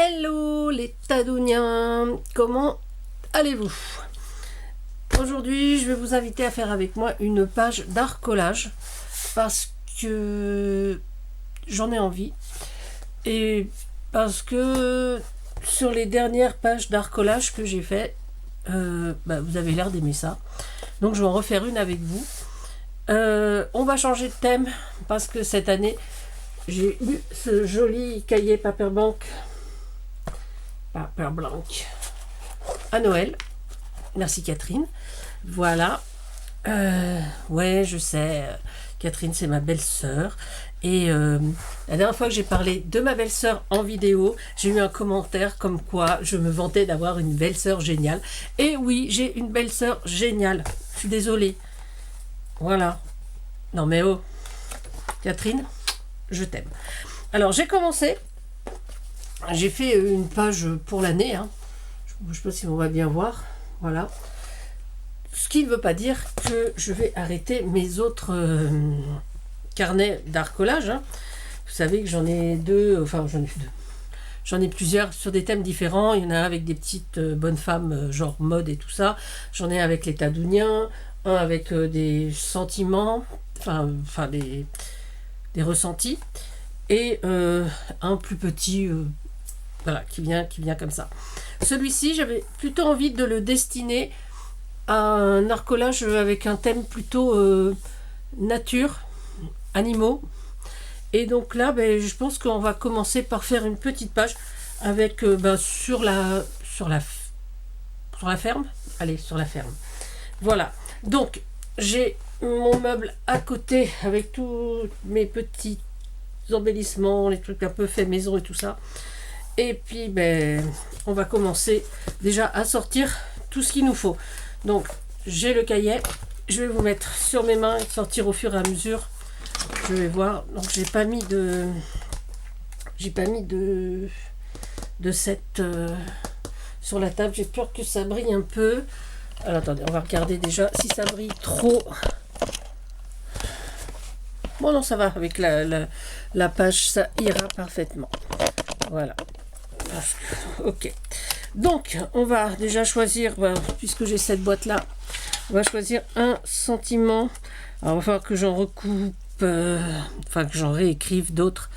Hello les Tadouniens, comment allez-vous? Aujourd'hui, je vais vous inviter à faire avec moi une page d'art collage parce que j'en ai envie et parce que sur les dernières pages d'art collage que j'ai fait, vous avez l'air d'aimer ça. Donc je vais en refaire une avec vous. On va changer de thème parce que cette année, j'ai eu ce joli cahier Paperblanc à Noël. Merci Catherine. Voilà. Ouais, je sais. Catherine, c'est ma belle-sœur. Et la dernière fois que j'ai parlé de ma belle-sœur en vidéo, j'ai eu un commentaire comme quoi je me vantais d'avoir une belle-sœur géniale. Et oui, j'ai une belle-sœur géniale. Je suis désolée. Voilà. Non mais oh. Catherine, je t'aime. Alors, j'ai commencé. J'ai fait une page pour l'année. Je ne sais pas si on va bien voir. Voilà. Ce qui ne veut pas dire que je vais arrêter mes autres carnets d'art collage. Vous savez que j'en ai deux. Enfin, j'en ai deux. J'en ai plusieurs sur des thèmes différents. Il y en a un avec des petites bonnes femmes, genre mode et tout ça. J'en ai avec les Tadouniens. Un avec des sentiments. Enfin des ressentis. Et un plus petit... voilà, qui vient comme ça. Celui-ci, j'avais plutôt envie de le destiner à un art collage avec un thème plutôt nature, animaux. Et donc là, je pense qu'on va commencer par faire une petite page avec sur la ferme. Allez, sur la ferme. Voilà. Donc, j'ai mon meuble à côté avec tous mes petits embellissements, les trucs un peu fait maison et tout ça. Et puis, on va commencer déjà à sortir tout ce qu'il nous faut. Donc, j'ai le cahier. Je vais vous mettre sur mes mains et sortir au fur et à mesure. Je vais voir. Donc, j'ai pas mis de set sur la table. J'ai peur que ça brille un peu. Alors, attendez, on va regarder déjà si ça brille trop. Bon, non, ça va. Avec la page, ça ira parfaitement. Voilà. Ok. Donc, on va déjà choisir, puisque j'ai cette boîte-là, on va choisir un sentiment. Alors, il va falloir que j'en recoupe, que j'en réécrive d'autres.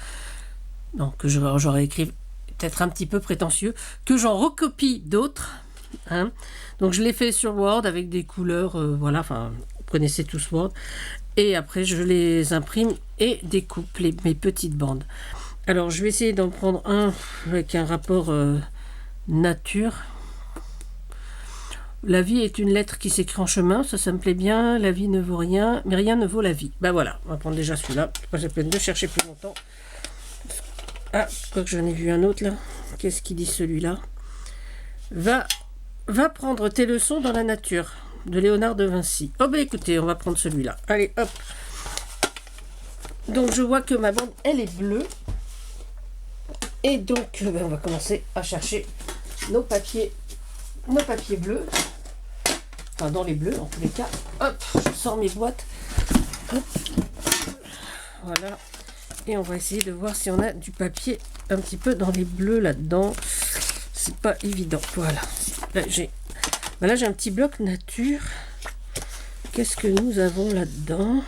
Non, que j'en réécrive peut-être un petit peu prétentieux. Que j'en recopie d'autres. Donc, je l'ai fait sur Word avec des couleurs, vous connaissez tous Word. Et après, je les imprime et découpe mes petites bandes. Alors, je vais essayer d'en prendre un avec un rapport nature. La vie est une lettre qui s'écrit en chemin. Ça me plaît bien. La vie ne vaut rien, mais rien ne vaut la vie. Voilà, on va prendre déjà celui-là. Pas la peine de chercher plus longtemps. Ah, quoi que j'en ai vu un autre là. Qu'est-ce qu'il dit celui-là? Va prendre tes leçons dans la nature, de Léonard de Vinci. Oh écoutez, on va prendre celui-là. Allez, hop. Donc, je vois que ma bande, elle est bleue. Et donc, on va commencer à chercher nos papiers bleus. Enfin, dans les bleus, en tous les cas. Hop, je sors mes boîtes. Hop. Voilà. Et on va essayer de voir si on a du papier un petit peu dans les bleus là-dedans. C'est pas évident. Voilà. Là, j'ai un petit bloc nature. Qu'est-ce que nous avons là-dedans?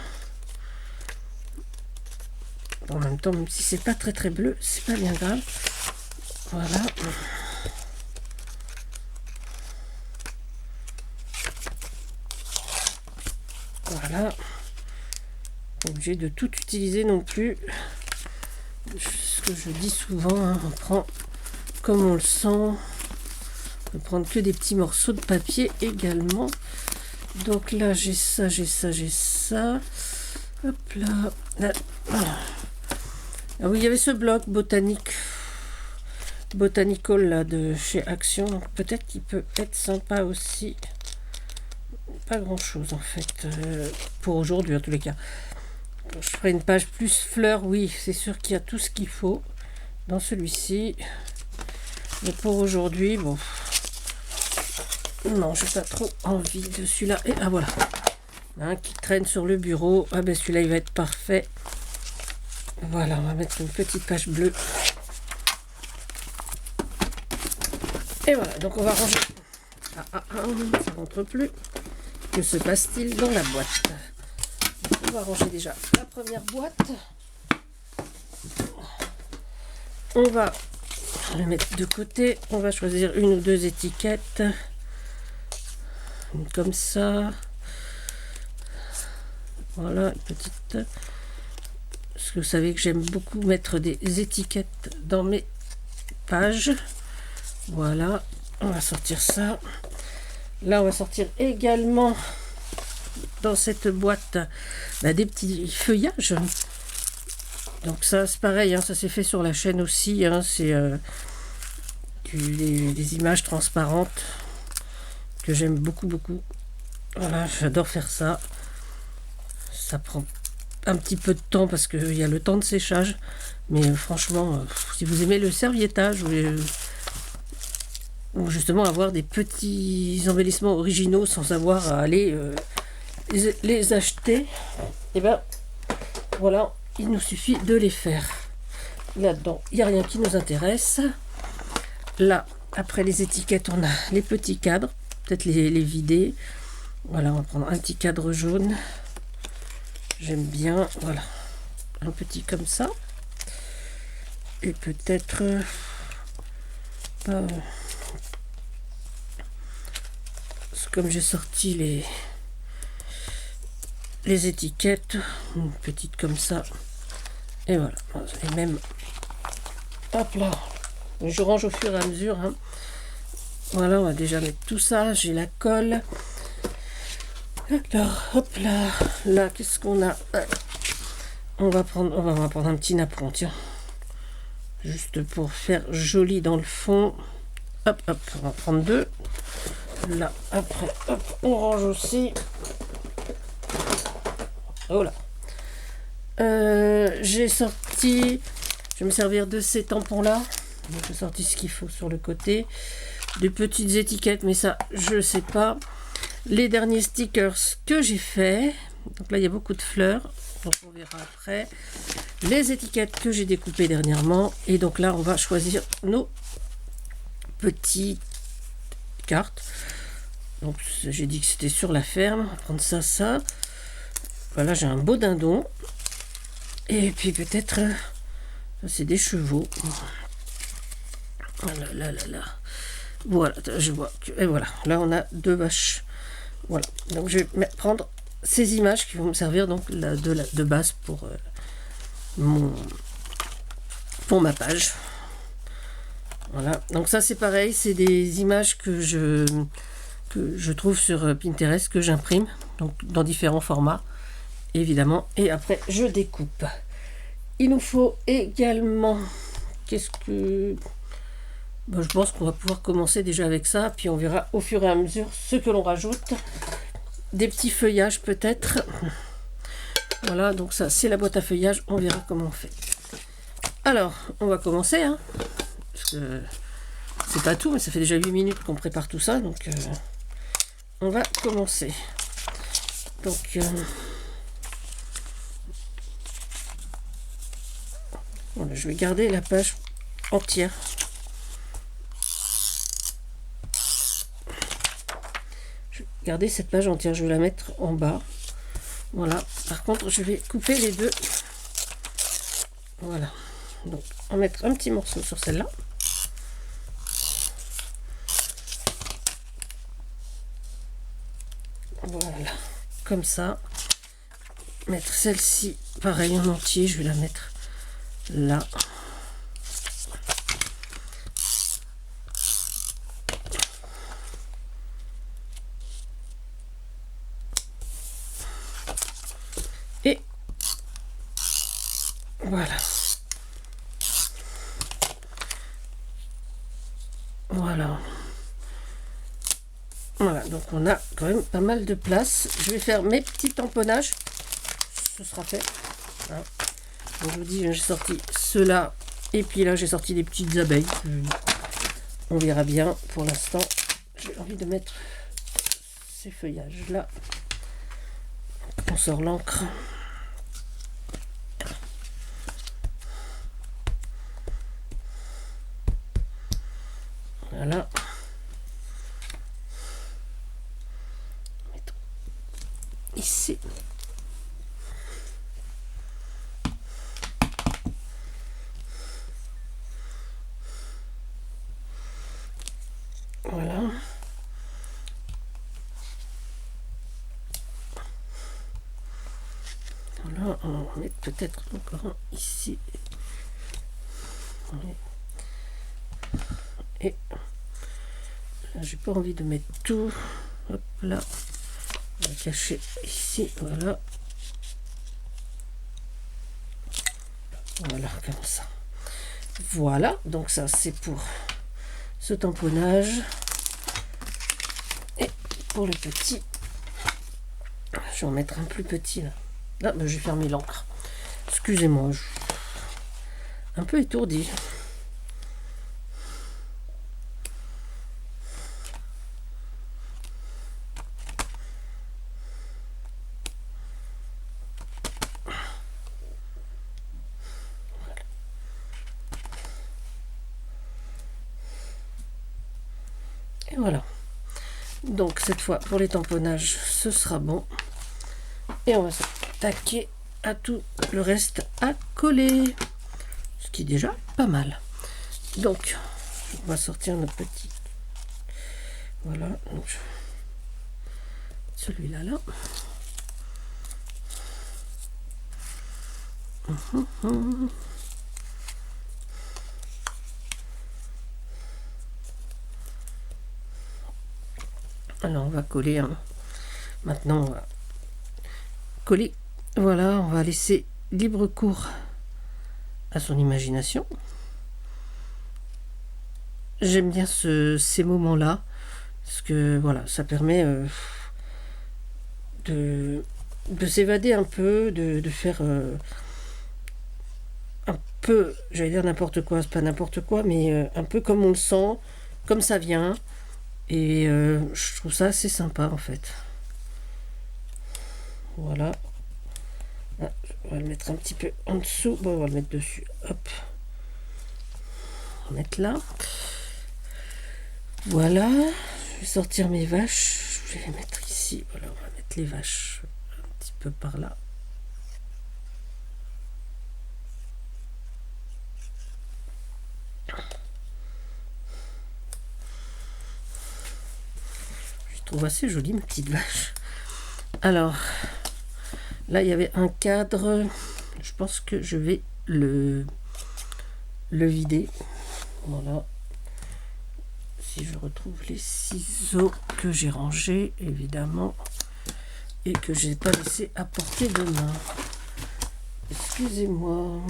En même temps, même si c'est pas très très bleu, c'est pas bien grave. Voilà. Voilà. Pas obligé de tout utiliser non plus. Ce que je dis souvent, on prend comme on le sent. On peut prendre que des petits morceaux de papier également. Donc là, j'ai ça. Hop là. Ah oui, il y avait ce bloc botanical là de chez Action, donc peut-être qu'il peut être sympa aussi. Pas grand chose en fait pour aujourd'hui en tous les cas. Je ferai une page plus fleurs, oui, c'est sûr qu'il y a tout ce qu'il faut dans celui-ci. Mais pour aujourd'hui, bon, non, j'ai pas trop envie de celui-là. Et voilà, un qui traîne sur le bureau. Celui-là il va être parfait. Voilà, on va mettre une petite page bleue. Et voilà, donc on va ranger. Ça rentre plus. Que se passe-t-il dans la boîte? On va ranger déjà la première boîte. On va le mettre de côté. On va choisir une ou deux étiquettes. Une comme ça. Voilà, une petite. Parce que vous savez que j'aime beaucoup mettre des étiquettes dans mes pages. Voilà, on va sortir ça. Là, on va sortir également dans cette boîte des petits feuillages. Donc ça, c'est pareil, hein, ça s'est fait sur la chaîne aussi. Hein, c'est des images transparentes que j'aime beaucoup, beaucoup. Voilà, j'adore faire ça. Ça prend un petit peu de temps parce qu'il y a le temps de séchage. Mais franchement, si vous aimez le serviettage ou justement avoir des petits embellissements originaux sans avoir à aller les acheter, et ben voilà, il nous suffit de les faire. Là-dedans, il n'y a rien qui nous intéresse. Là, après les étiquettes, on a les petits cadres, peut-être les vider. Voilà, on va prendre un petit cadre jaune. J'aime bien, voilà, un petit comme ça. Et peut-être comme j'ai sorti les étiquettes, une petite comme ça, et voilà, et même hop là, je range au fur et à mesure, hein. Voilà, on va déjà mettre tout ça, j'ai la colle. Alors hop là, là qu'est-ce qu'on a? On va prendre un petit napperon, tiens, juste pour faire joli dans le fond. Hop hop, on va prendre deux. Là après hop, on range aussi. Voilà. J'ai sorti, je vais me servir de ces tampons là. J'ai sorti ce qu'il faut sur le côté, des petites étiquettes, mais ça je sais pas. Les derniers stickers que j'ai fait, donc là il y a beaucoup de fleurs, donc on verra après. Les étiquettes que j'ai découpées dernièrement, et donc là on va choisir nos petites cartes. Donc j'ai dit que c'était sur la ferme, on va prendre ça. Voilà, j'ai un beau dindon. Et puis peut-être, c'est des chevaux. Là. Voilà, je vois. Et voilà, là on a deux vaches. Voilà, donc je vais prendre ces images qui vont me servir donc de base pour ma page. Voilà, donc ça c'est pareil, c'est des images que je trouve sur Pinterest, que j'imprime, donc dans différents formats, évidemment, et après je découpe. Il nous faut également, qu'est-ce que... Ben, je pense qu'on va pouvoir commencer déjà avec ça, puis on verra au fur et à mesure ce que l'on rajoute. Des petits feuillages peut-être. Voilà, donc ça c'est la boîte à feuillage, on verra comment on fait. Alors, on va commencer, hein, parce que c'est pas tout, mais ça fait déjà 8 minutes qu'on prépare tout ça, donc on va commencer. Donc, voilà, je vais garder la page entière. Je vais garder cette page entière, je vais la mettre en bas. Voilà, par contre, je vais couper les deux. Voilà, donc on va mettre un petit morceau sur celle-là. Voilà, comme ça. Mettre celle-ci, pareil en entier, je vais la mettre là. Et voilà. Voilà, donc on a quand même pas mal de place. Je vais faire mes petits tamponnages. Ce sera fait. Hein. Donc je vous dis, j'ai sorti ceux-là. Et puis là, j'ai sorti des petites abeilles. On verra bien. Pour l'instant, j'ai envie de mettre ces feuillages-là. On sort l'encre. Voilà. ici. Voilà. Voilà, on va mettre peut-être encore un ici. Et là, j'ai pas envie de mettre tout. Hop là, on va cacher ici. Voilà. Voilà, comme ça. Voilà, donc ça c'est pour ce tamponnage. Et pour le petit, je vais en mettre un plus petit là. Là, ben, j'ai fermé l'encre. Excusez-moi, je suis un peu étourdi. Et voilà. Donc cette fois pour les tamponnages ce sera bon. Et on va s'attaquer à tout le reste à coller. Ce qui est déjà pas mal. Donc on va sortir notre petit. Voilà. Donc, celui-là là. Alors on va coller maintenant on va coller, voilà, on va laisser libre cours à son imagination. J'aime bien ces moments là parce que voilà, ça permet de s'évader un peu, de faire un peu, j'allais dire n'importe quoi, c'est pas n'importe quoi, mais un peu comme on le sent, comme ça vient. Et je trouve ça assez sympa en fait. Voilà. Ah, on va le mettre un petit peu en dessous. Bon, on va le mettre dessus. Hop. On va mettre là. Voilà. Je vais sortir mes vaches. Je vais les mettre ici. Voilà, on va mettre les vaches un petit peu par là. Je trouve assez jolie mes petites vaches. Alors, là il y avait un cadre. Je pense que je vais le vider. Voilà. Si je retrouve les ciseaux que j'ai rangés, évidemment, et que j'ai pas laissé à portée de main. Excusez-moi.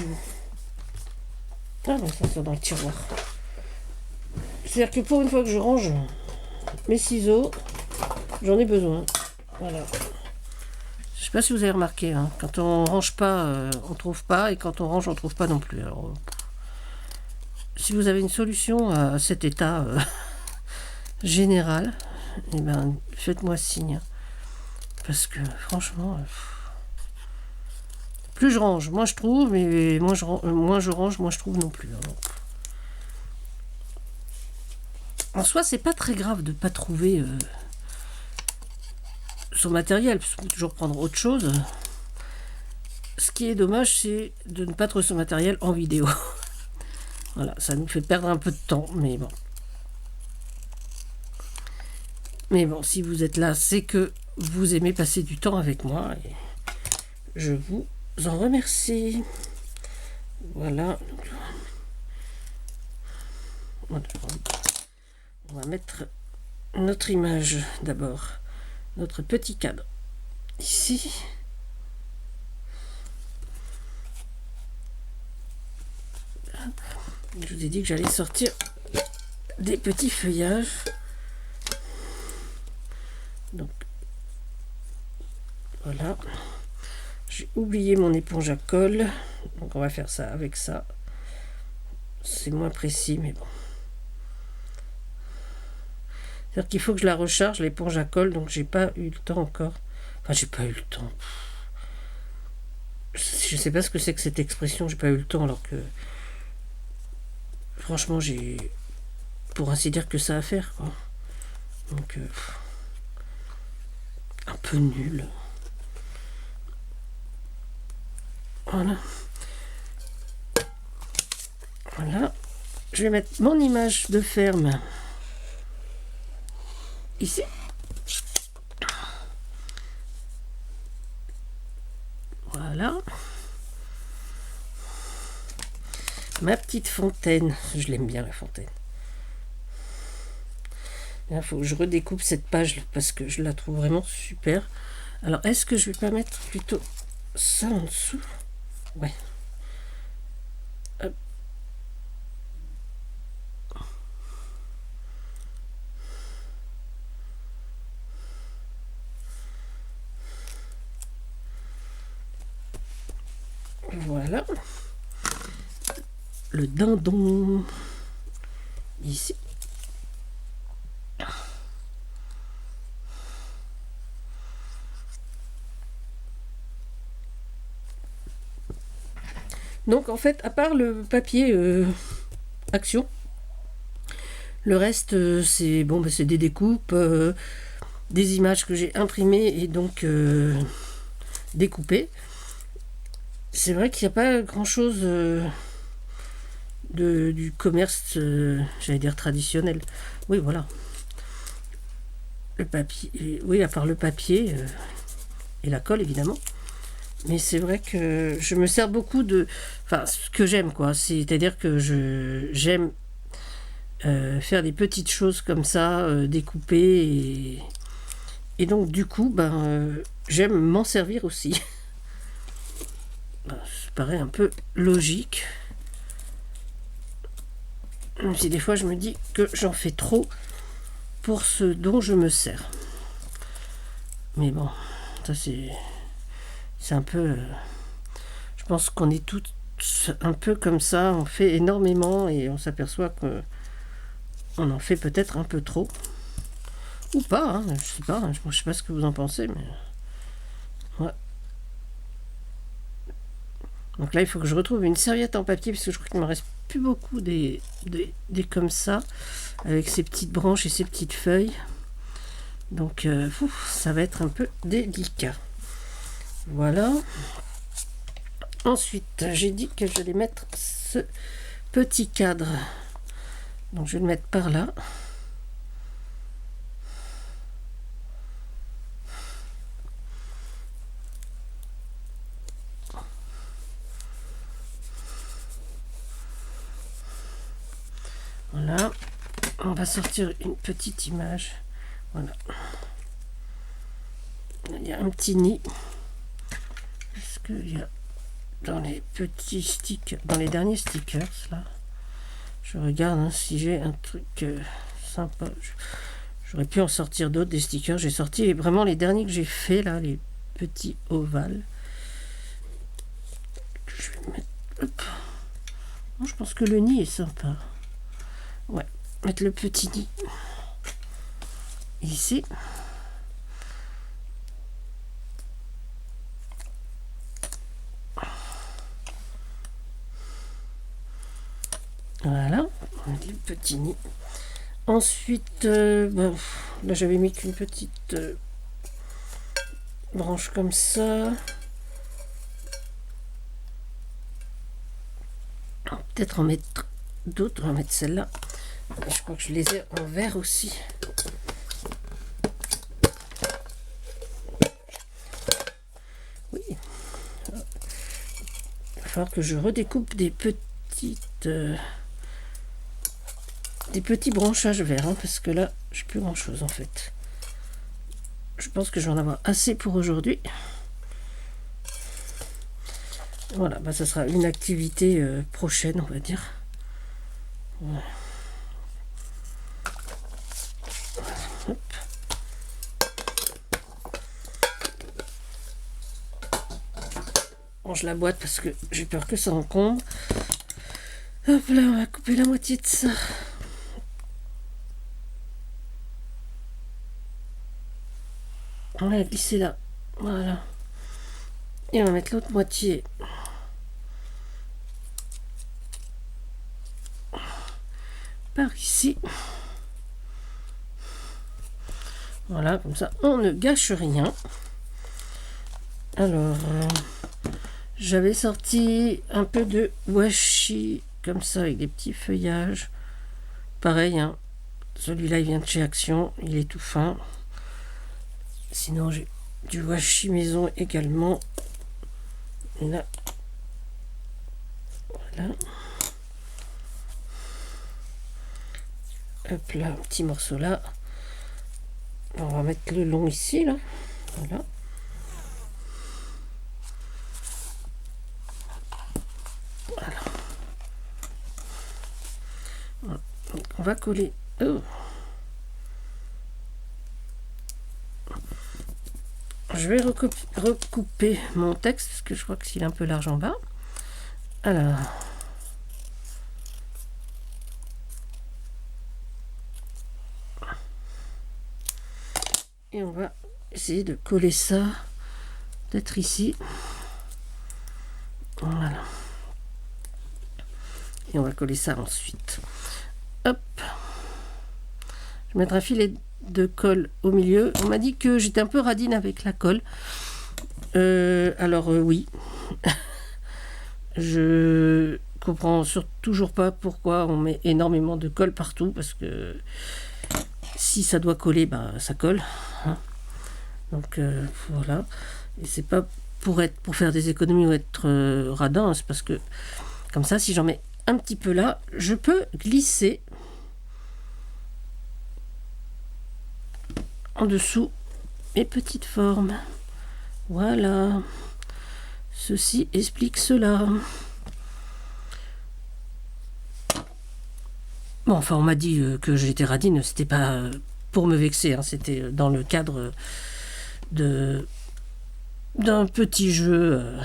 Ah, ça c'est dans le tiroir. C'est-à-dire que pour une fois que je range mes ciseaux, j'en ai besoin. Voilà. Je sais pas si vous avez remarqué, hein, quand on range pas, on trouve pas, et quand on range, on trouve pas non plus. Alors, si vous avez une solution à cet état général, eh ben, faites-moi signe. Parce que franchement, plus je range, moins je trouve, mais moins je range, moins je trouve non plus. Alors, en soi, c'est pas très grave de pas trouver son matériel, parce qu'on peut toujours prendre autre chose. Ce qui est dommage, c'est de ne pas trouver son matériel en vidéo. Voilà, ça nous fait perdre un peu de temps, mais bon. Mais bon, si vous êtes là, c'est que vous aimez passer du temps avec moi, et je vous en remercie. Voilà. On va mettre notre image d'abord, notre petit cadre ici. Je vous ai dit que j'allais sortir des petits feuillages. Donc voilà. J'ai oublié mon éponge à colle. Donc on va faire ça avec ça. C'est moins précis, mais bon. C'est-à-dire qu'il faut que je la recharge, l'éponge à colle, donc j'ai pas eu le temps encore. Enfin, j'ai pas eu le temps. Je sais pas ce que c'est que cette expression, j'ai pas eu le temps, alors que franchement, j'ai pour ainsi dire que ça à faire, quoi. Donc un peu nul. Voilà. Voilà. Je vais mettre mon image de ferme ici. Voilà. Ma petite fontaine. Je l'aime bien, la fontaine. Il faut que je redécoupe cette page parce que je la trouve vraiment super. Alors, est-ce que je vais pas mettre plutôt ça en dessous? Ouais. Hop. Voilà. Le dindon. Ici. Donc en fait, à part le papier Action, le reste c'est bon, c'est des découpes, des images que j'ai imprimées et donc découpées. C'est vrai qu'il n'y a pas grand-chose du commerce, j'allais dire traditionnel. Oui, voilà. Le papier, oui, à part le papier et la colle évidemment. Mais c'est vrai que je me sers beaucoup de... Enfin, ce que j'aime, quoi. C'est-à-dire que j'aime faire des petites choses comme ça, découper. Et donc, du coup, j'aime m'en servir aussi. Ça paraît un peu logique. Même si des fois, je me dis que j'en fais trop pour ce dont je me sers. Mais bon, ça c'est un peu... je pense qu'on est tous un peu comme ça, on fait énormément et on s'aperçoit qu'on en fait peut-être un peu trop. Ou pas, hein, je sais pas, je sais pas ce que vous en pensez, mais... ouais. Donc là, il faut que je retrouve une serviette en papier, parce que je crois qu'il ne me reste plus beaucoup des comme ça, avec ces petites branches et ces petites feuilles. Donc, ça va être un peu délicat. Voilà. Ensuite, j'ai dit que j'allais mettre ce petit cadre. Donc, je vais le mettre par là. Voilà. On va sortir une petite image. Voilà. Il y a un petit nid. Est-ce qu'il y a dans les petits stickers, dans les derniers stickers là, je regarde si j'ai un truc sympa. J'aurais pu en sortir d'autres, des stickers. J'ai sorti vraiment les derniers que j'ai fait là, les petits ovales. Je vais mettre. Hop. Bon, je pense que le nid est sympa. Ouais, mettre le petit nid ici. Voilà, le petit nid. Ensuite, là j'avais mis qu'une petite branche comme ça. Peut-être en mettre d'autres, on va mettre celle-là. Je crois que je les ai en vert aussi. Oui. Il va falloir que je redécoupe des petites... des petits branchages verts, hein, parce que là, j'ai plus grand chose en fait. Je pense que je vais en avoir assez pour aujourd'hui. Voilà, ça sera une activité prochaine, on va dire. Voilà. Hop. Je range la boîte parce que j'ai peur que ça encombre. Hop là, on va couper la moitié de ça. On va glisser là. Voilà. Et on va mettre l'autre moitié par ici. Voilà, comme ça, on ne gâche rien. Alors, J'avais sorti un peu de washi, comme ça, avec des petits feuillages. Pareil, hein. Celui-là, il vient de chez Action, il est tout fin. Sinon, j'ai du washi maison également. Et là, voilà. Hop là, un petit morceau là. On va mettre le long ici, là. Voilà. Voilà. Voilà. Donc, on va coller. Oh. Je vais recouper mon texte parce que je crois que s'il est un peu large en bas. Alors. Et on va essayer de coller ça, peut-être ici. Voilà. Et on va coller ça ensuite. Hop. Je vais mettre un filet de colle au milieu. On m'a dit que j'étais un peu radine avec la colle. Alors oui. Je comprends toujours pas pourquoi on met énormément de colle partout, parce que si ça doit coller, bah ça colle. Hein. Donc voilà. Et c'est pas pour faire des économies ou être radin, hein, c'est parce que comme ça, si j'en mets un petit peu là, je peux glisser en dessous mes petites formes. Voilà. Ceci explique cela. Bon, enfin, on m'a dit que j'étais radine, c'était pas pour me vexer, hein, c'était dans le cadre d'un petit jeu.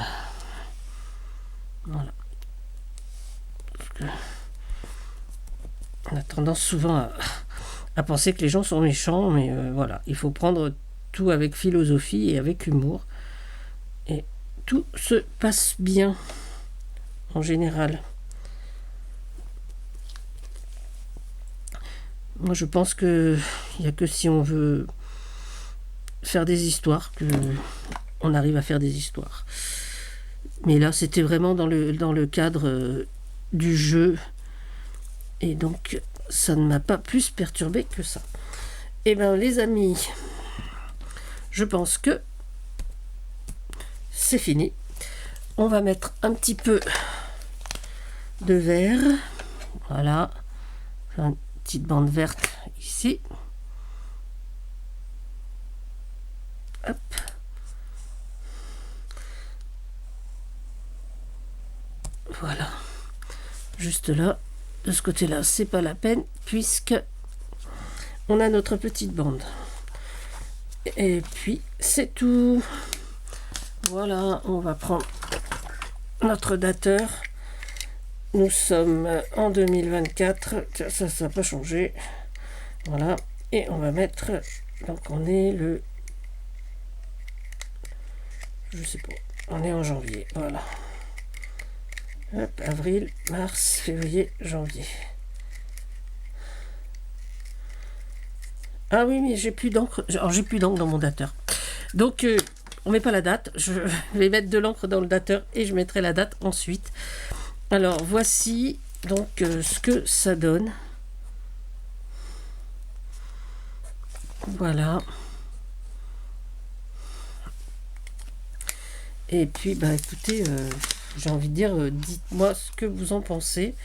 Voilà. Parce que on a tendance souvent à penser que les gens sont méchants, mais voilà, il faut prendre tout avec philosophie et avec humour. Et tout se passe bien, en général. Moi, je pense qu'il n'y a que si on veut faire des histoires qu'on arrive à faire des histoires. Mais là, c'était vraiment dans le cadre du jeu. Et donc, ça ne m'a pas plus perturbé que ça. Eh bien, les amis, je pense que c'est fini. On va mettre un petit peu de vert. Voilà. Une petite bande verte ici. Hop. Voilà. Juste là. De ce côté-là, c'est pas la peine puisque on a notre petite bande. Et puis, c'est tout. Voilà, on va prendre notre dateur. Nous sommes en 2024. Ça n'a pas changé. Voilà. Et on va mettre... Donc, on est le... Je sais pas. On est en janvier. Voilà. Hop, avril, mars, février, janvier. Ah oui, mais j'ai plus d'encre. Alors, j'ai plus d'encre dans mon dateur. Donc, on met pas la date. Je vais mettre de l'encre dans le dateur et je mettrai la date ensuite. Alors, voici donc ce que ça donne. Voilà. Et puis, bah écoutez, j'ai envie de dire, dites-moi ce que vous en pensez.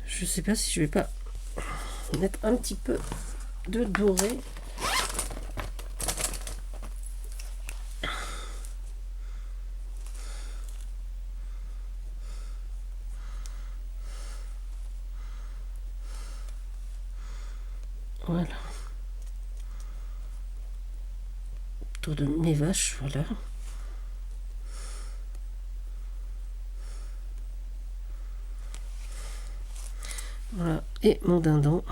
Je sais pas si je vais pas mettre un petit peu de doré. Voilà. Autour de mes vaches, voilà. Voilà, et mon dindon.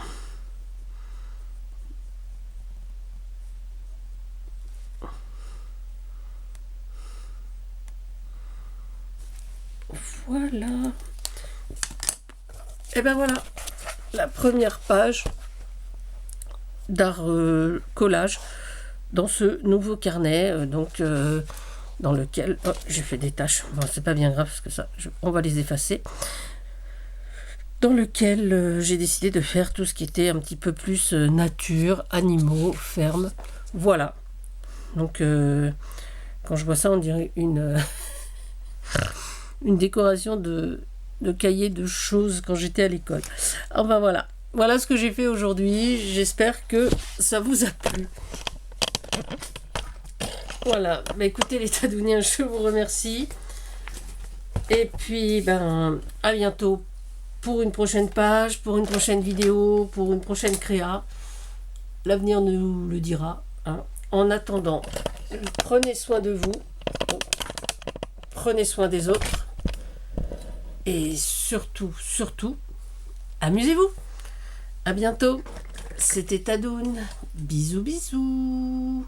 Voilà. Et ben voilà, la première page d'art collage dans ce nouveau carnet. Donc dans lequel... Oh, j'ai fait des taches. Bon, c'est pas bien grave parce que ça, on va les effacer. Dans lequel j'ai décidé de faire tout ce qui était un petit peu plus nature, animaux, ferme. Voilà. Donc, quand je vois ça, on dirait une décoration de cahier de choses quand j'étais à l'école. Enfin voilà. Voilà ce que j'ai fait aujourd'hui. J'espère que ça vous a plu. Voilà. Bah, écoutez les Tadouniens, je vous remercie. Et puis, ben, à bientôt pour une prochaine page, pour une prochaine vidéo, pour une prochaine créa. L'avenir nous le dira. Hein. En attendant, prenez soin de vous. Prenez soin des autres. Et surtout, amusez-vous. À bientôt. C'était Tadoun. Bisous, bisous.